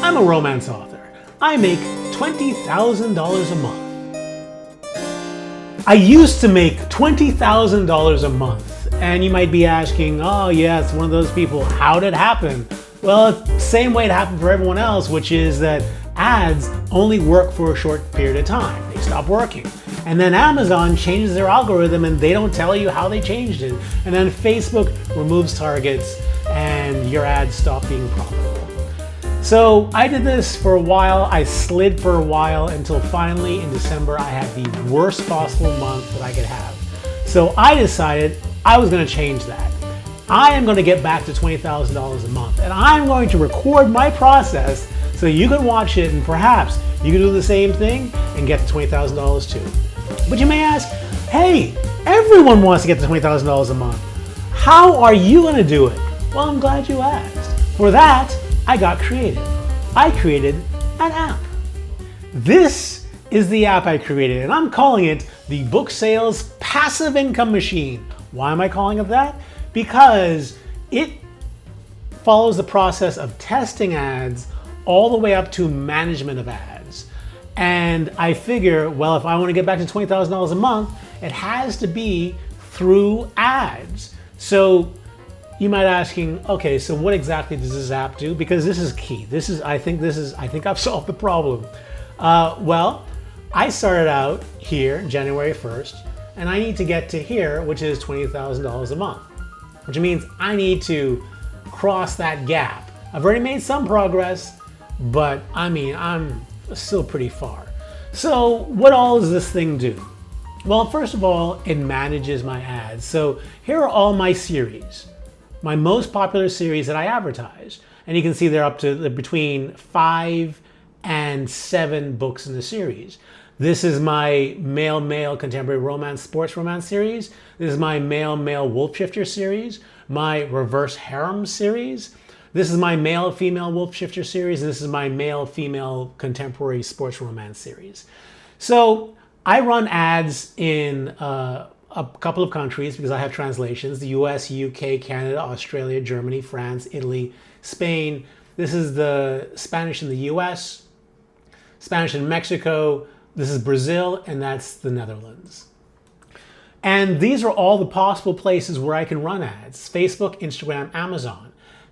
I'm a romance author. I make $20,000 a month. I used to make $20,000 a month. And you might be asking, oh yeah, it's one of those people. How did it happen? Well, it's the same way it happened for everyone else, which is that ads only work for a short period of time. They stop working. And then Amazon changes their algorithm and they don't tell you how they changed it. And then Facebook removes targets and your ads stop being profitable. So I did this for a while. I slid for a while until finally in December I had the worst possible month that I could have. So I decided I was going to change that. I am going to get back to $20,000 a month, and I'm going to record my process so you can watch it and perhaps you can do the same thing and get to $20,000 too. But you may ask, hey, everyone wants to get to $20,000 a month. How are you going to do it? Well, I'm glad you asked. For that, I got creative. I created an app. This is the app I created, and I'm calling it the Book Sales Passive Income Machine. Why am I calling it that? Because it follows the process of testing ads all the way up to management of ads. And I figure, well, if I want to get back to $20,000 a month, it has to be through ads. So you might be asking, okay, so what exactly does this app do? Because this is key. I think I've solved the problem. Well, I started out here January 1st, and I need to get to here, which is $20,000 a month, which means I need to cross that gap. I've already made some progress, but I'm still pretty far. So what all does this thing do? Well, first of all, it manages my ads. So here are all my series, my most popular series that I advertise. And you can see they're up to between 5 and 7 books in the series. This is my male-male contemporary romance, sports romance series. This is my male-male wolf shifter series, my reverse harem series. This is my male-female wolf shifter series. And this is my male-female contemporary sports romance series. So I run ads in a couple of countries because I have translations: the US, UK, Canada, Australia, Germany, France, Italy, Spain. This is the Spanish in the US, Spanish in Mexico. This is Brazil, and that's the Netherlands. And these are all the possible places where I can run ads: Facebook, Instagram, Amazon.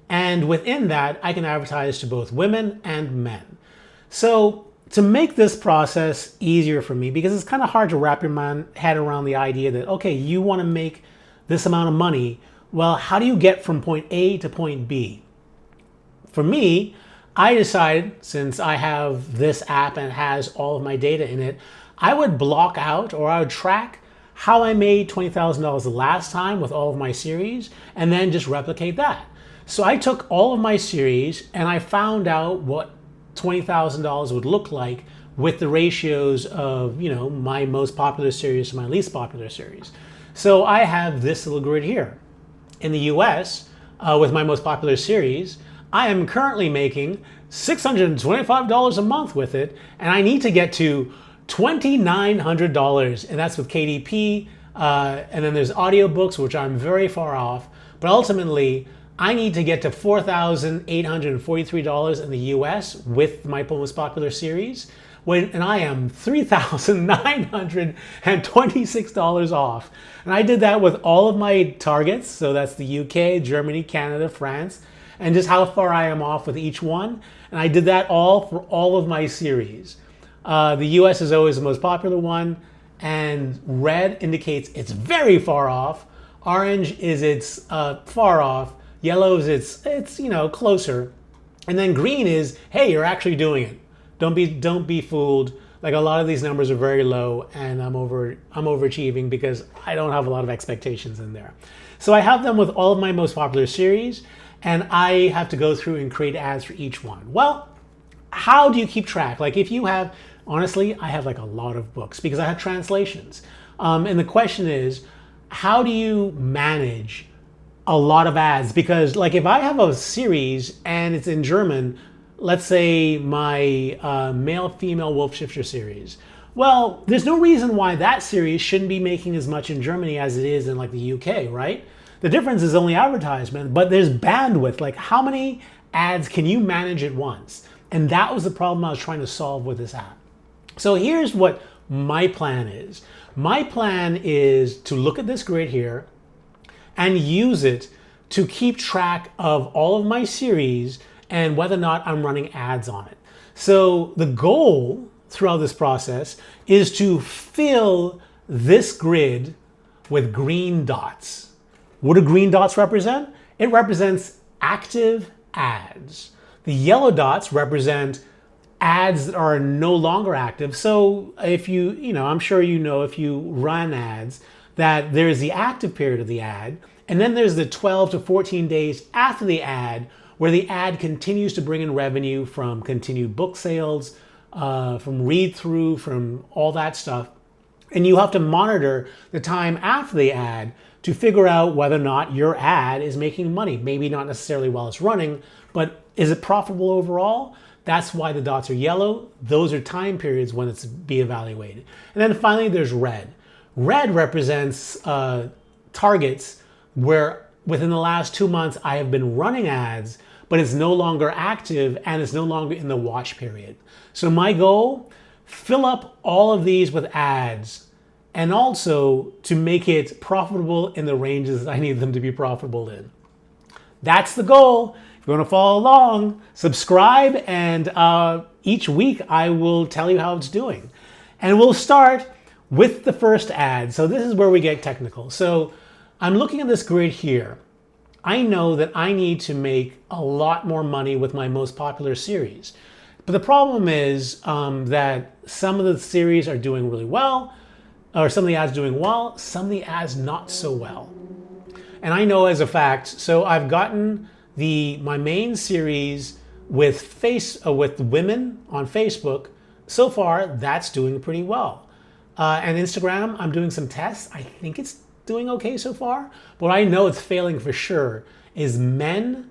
And within that, I can advertise to both women and men. So to make this process easier for me, because it's kind of hard to wrap your head around the idea that, okay, you want to make this amount of money. Well, how do you get from point A to point B? For me, I decided, since I have this app and it has all of my data in it, I would block out, or I would track how I made $20,000 the last time with all of my series, and then just replicate that. So I took all of my series and I found out what $20,000 would look like with the ratios of, my most popular series to my least popular series. So I have this little grid here. In the US, with my most popular series, I am currently making $625 a month with it, and I need to get to $2,900, and that's with KDP, and then there's audiobooks, which I'm very far off, but ultimately I need to get to $4,843 in the US with my most popular series, and I am $3,926 off. And I did that with all of my targets, so that's the UK, Germany, Canada, France, and just how far I am off with each one. And I did that all for all of my series. The US is always the most popular one, and red indicates it's very far off. Orange is it's far off. Yellow is it's closer. And then green is, hey, you're actually doing it. Don't be fooled. Like, a lot of these numbers are very low, and I'm overachieving because I don't have a lot of expectations in there. So I have them with all of my most popular series, and I have to go through and create ads for each one. Well, how do you keep track? Like, if you have, honestly, I have like a lot of books because I have translations. And the question is, how do you manage a lot of ads? Because, like, if I have a series and it's in German, let's say my male-female wolf shifter series, well, there's no reason why that series shouldn't be making as much in Germany as it is in like the UK, right? The difference is only advertisement, but there's bandwidth. Like, how many ads can you manage at once? And that was the problem I was trying to solve with this app. So here's what my plan is. My plan is to look at this grid here and use it to keep track of all of my series and whether or not I'm running ads on it. So the goal throughout this process is to fill this grid with green dots. What do green dots represent? It represents active ads. The yellow dots represent ads that are no longer active. So if I'm sure if you run ads, that there's the active period of the ad, and then there's the 12 to 14 days after the ad where the ad continues to bring in revenue from continued book sales, from read through, from all that stuff. And you have to monitor the time after the ad to figure out whether or not your ad is making money. Maybe not necessarily while it's running, but is it profitable overall? That's why the dots are yellow. Those are time periods when it's be evaluated. And then finally, there's red. Red represents targets where within the last 2 months, I have been running ads, but it's no longer active and it's no longer in the watch period. So my goal, fill up all of these with ads, and also to make it profitable in the ranges I need them to be profitable in. That's the goal. If you want to follow along, subscribe, and each week I will tell you how it's doing. And we'll start with the first ad. So this is where we get technical. So I'm looking at this grid here. I know that I need to make a lot more money with my most popular series. But the problem is that some of the series are doing really well, or some of the ads doing well, some of the ads not so well. And I know as a fact, so I've gotten my main series with women on Facebook. So far, that's doing pretty well. And Instagram, I'm doing some tests. I think it's doing okay so far. But what I know it's failing for sure is men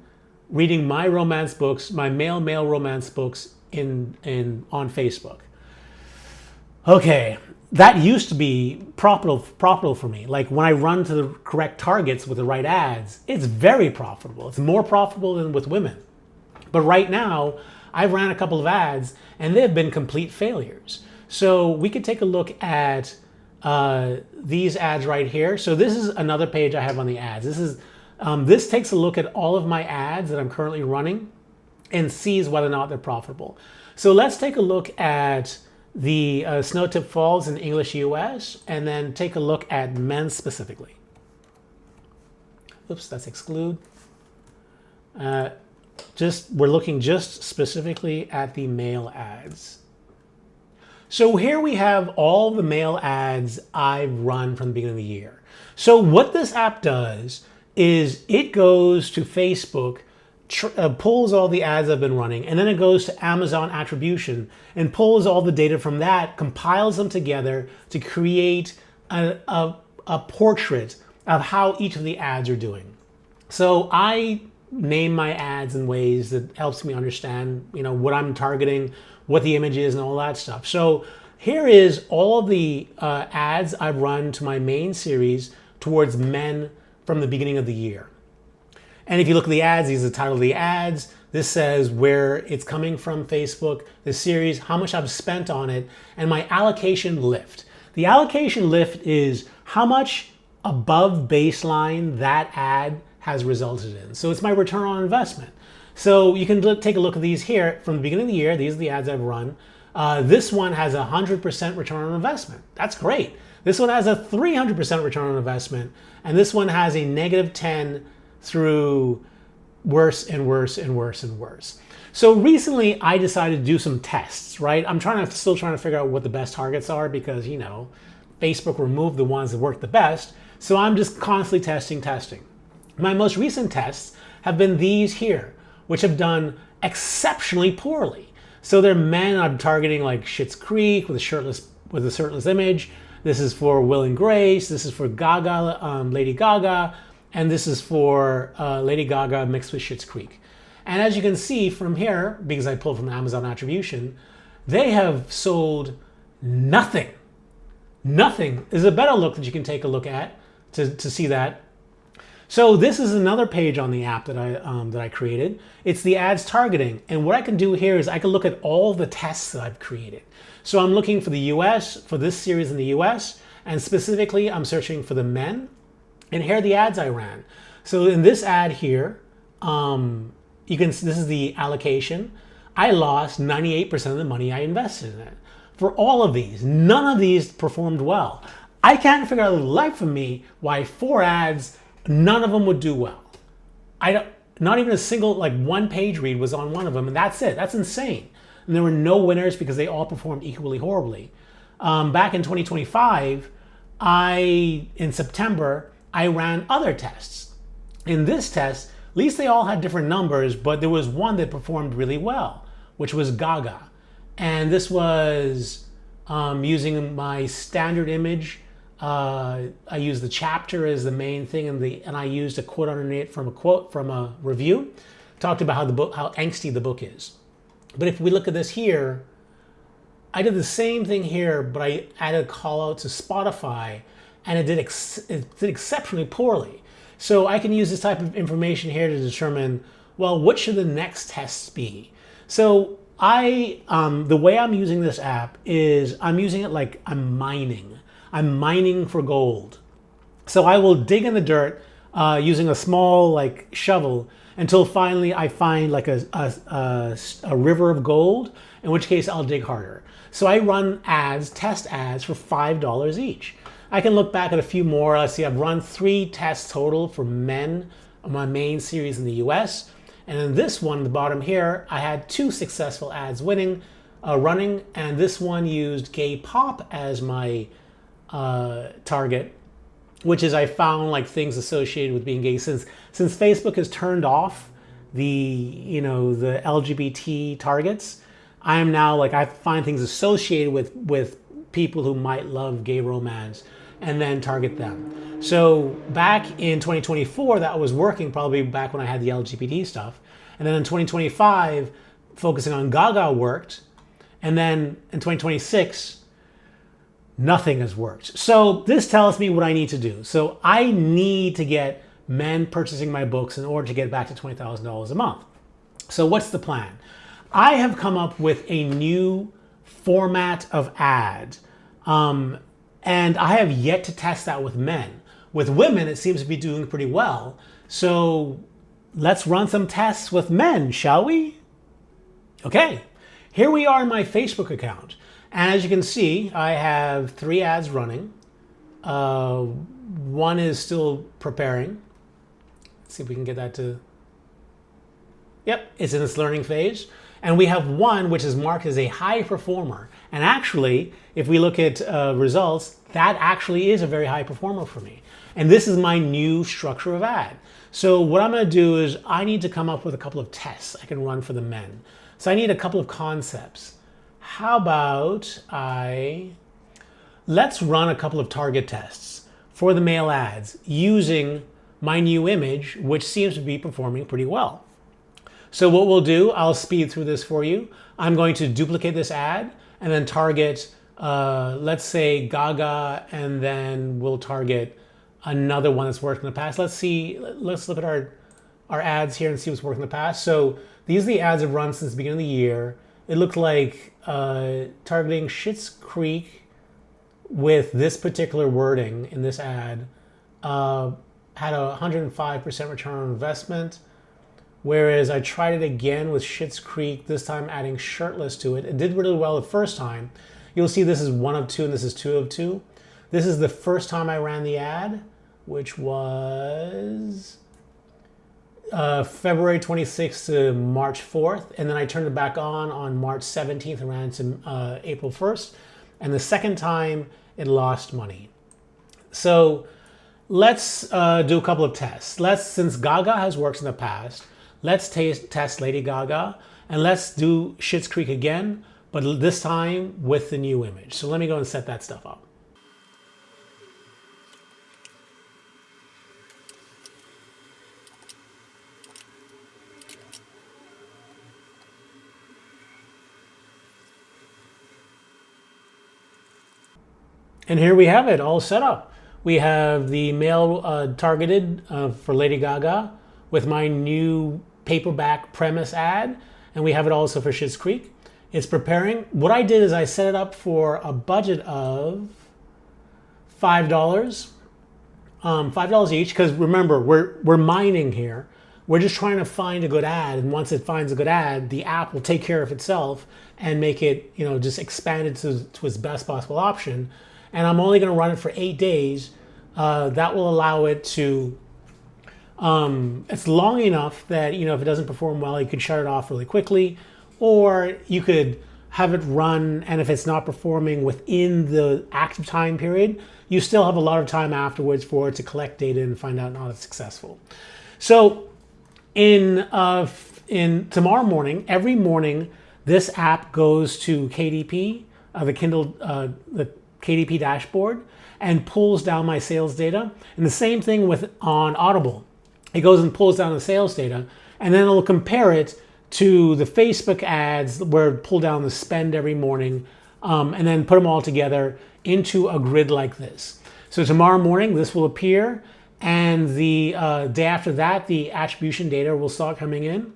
reading my romance books, my male romance books on Facebook. Okay, that used to be profitable for me. Like when I run to the correct targets with the right ads, it's very profitable. It's more profitable than with women. But right now, I've ran a couple of ads and they've been complete failures. So we could take a look at these ads right here. So this is another page I have on the ads. This takes a look at all of my ads that I'm currently running and sees whether or not they're profitable. So let's take a look at the Snow Tip Falls in English US, and then take a look at men specifically. Oops, that's exclude. We're looking just specifically at the male ads. So here we have all the male ads I've run from the beginning of the year. So what this app does is it goes to Facebook, pulls all the ads I've been running, and then it goes to Amazon attribution and pulls all the data from that, compiles them together to create a portrait of how each of the ads are doing. So I name my ads in ways that helps me understand, what I'm targeting, what the image is, and all that stuff. So here is all of the ads I've run to my main series towards men from the beginning of the year. And if you look at the ads, these are the title of the ads. This says where it's coming from Facebook, the series, how much I've spent on it, and my allocation lift. The allocation lift is how much above baseline that ad has resulted in. So it's my return on investment. So you can take a look at these here from the beginning of the year. These are the ads I've run. This one has 100% return on investment. That's great. This one has a 300% return on investment. And this one has a -10 through worse and worse and worse and worse. So recently I decided to do some tests, right? I'm still trying to figure out what the best targets are because, Facebook removed the ones that work the best. So I'm just constantly testing. My most recent tests have been these here, which have done exceptionally poorly. So they're men I'm targeting like Schitt's Creek with a shirtless image. This is for Will and Grace. This is for Lady Gaga. And this is for Lady Gaga mixed with Schitt's Creek. And as you can see from here, because I pulled from Amazon attribution, they have sold nothing. Nothing is a better look that you can take a look at to see that. So this is another page on the app that I created. It's the ads targeting. And what I can do here is I can look at all the tests that I've created. So I'm looking for the US, for this series in the US, and specifically I'm searching for the men. And here are the ads I ran. So in this ad here, this is the allocation. I lost 98% of the money I invested in it. For all of these, none of these performed well. I can't figure out the life of me why 4 ads, none of them would do well. Not even a single, like, one page read was on one of them, and that's it. That's insane. And there were no winners because they all performed equally horribly. Back in 2025, in September, I ran other tests. In this test, at least they all had different numbers, but there was one that performed really well, which was Gaga. And this was using my standard image. I used the chapter as the main thing, and I used a quote underneath from a review. Talked about how angsty the book is. But if we look at this here, I did the same thing here, but I added a call out to Spotify, and it did exceptionally poorly. So I can use this type of information here to determine, well, what should the next tests be? So the way I'm using this app is I'm using it like I'm mining. I'm mining for gold. So I will dig in the dirt using a small shovel until finally I find like a river of gold, in which case I'll dig harder. So I run test ads for $5 each. I can look back at a few more. Let's see, I've run 3 tests total for men on my main series in the US. And in this one, the bottom here, I had 2 successful ads running, and this one used gay pop as my target, which is I found like things associated with being gay since Facebook has turned off the LGBT targets. I am now I find things associated with people who might love gay romance and then target them. So back in 2024, that was working, probably back when I had the LGBT stuff. And then in 2025, focusing on Gaga worked. And then in 2026, nothing has worked. So this tells me what I need to do. So I need to get men purchasing my books in order to get back to $20,000 a month. So what's the plan? I have come up with a new format of ad. And I have yet to test that with men. With women, it seems to be doing pretty well. So let's run some tests with men, shall we? Okay, here we are in my Facebook account. And as you can see, I have 3 ads running. One is still preparing. Let's see if we can get that to... Yep, it's in its learning phase. And we have one which is marked as a high performer. And actually, if we look at results, that actually is a very high performer for me. And this is my new structure of ad. So what I'm going to do is I need to come up with a couple of tests I can run for the men. So I need a couple of concepts. How about let's run a couple of target tests for the male ads using my new image, which seems to be performing pretty well. So what we'll do, I'll speed through this for you. I'm going to duplicate this ad and then target, let's say Gaga, and then we'll target another one that's worked in the past. Let's look at our ads here and see what's worked in the past. So these are the ads I've run since the beginning of the year. It looked like targeting Schitt's Creek with this particular wording in this ad had a 105% return on investment. Whereas I tried it again with Schitt's Creek, this time adding shirtless to it. It did really well the first time. You'll see this is 1 of 2 and this is 2 of 2. This is the first time I ran the ad, which was February 26th to March 4th. And then I turned it back on March 17th and ran it to April 1st. And the second time it lost money. So let's do a couple of tests. Since Gaga has worked in the past, let's test Lady Gaga, and let's do Schitt's Creek again, but this time with the new image. So let me go and set that stuff up. And here we have it all set up. We have the male targeted for Lady Gaga with my new paperback premise ad, and we have it also for Schitt's Creek. It's preparing. What I did is I set it up for a budget of $5, $5 each, because remember, we're mining here. We're just trying to find a good ad, and once it finds a good ad, the app will take care of itself and make it, just expand it to its best possible option. And I'm only going to run it for 8 days. That will allow it to. It's long enough that if it doesn't perform well, you could shut it off really quickly, or you could have it run, and if it's not performing within the active time period, you still have a lot of time afterwards for it to collect data and find out not it's successful. So in tomorrow morning, every morning, this app goes to KDP, the KDP dashboard, and pulls down my sales data. And the same thing on Audible. It goes and pulls down the sales data, and then it'll compare it to the Facebook ads where it pull down the spend every morning, and then put them all together into a grid like this. So tomorrow morning, this will appear, and the day after that, the attribution data will start coming in.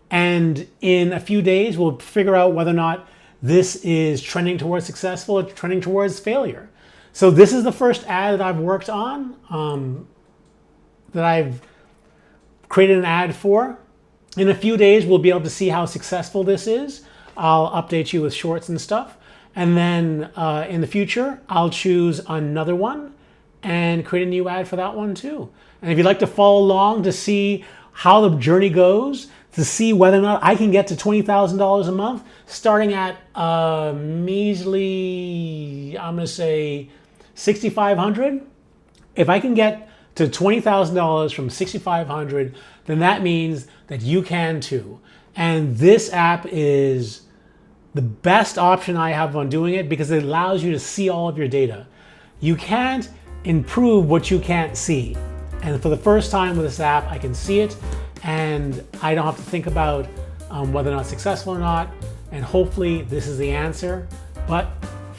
And in a few days, we'll figure out whether or not this is trending towards successful or trending towards failure. So this is the first ad that I've worked on, that I've created an ad for. In a few days, we'll be able to see how successful this is. I'll update you with shorts and stuff. And then in the future, I'll choose another one and create a new ad for that one too. And if you'd like to follow along to see how the journey goes, to see whether or not I can get to $20,000 a month, starting at measly, I'm gonna say $6,500. If I can get to $20,000 from $6,500, then that means that you can too. And this app is the best option I have on doing it because it allows you to see all of your data. You can't improve what you can't see. And for the first time with this app, I can see it, and I don't have to think about whether or not it's successful or not. And hopefully this is the answer. But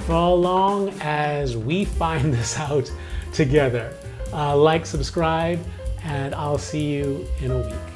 for as long as we find this out together, like, subscribe, and I'll see you in a week.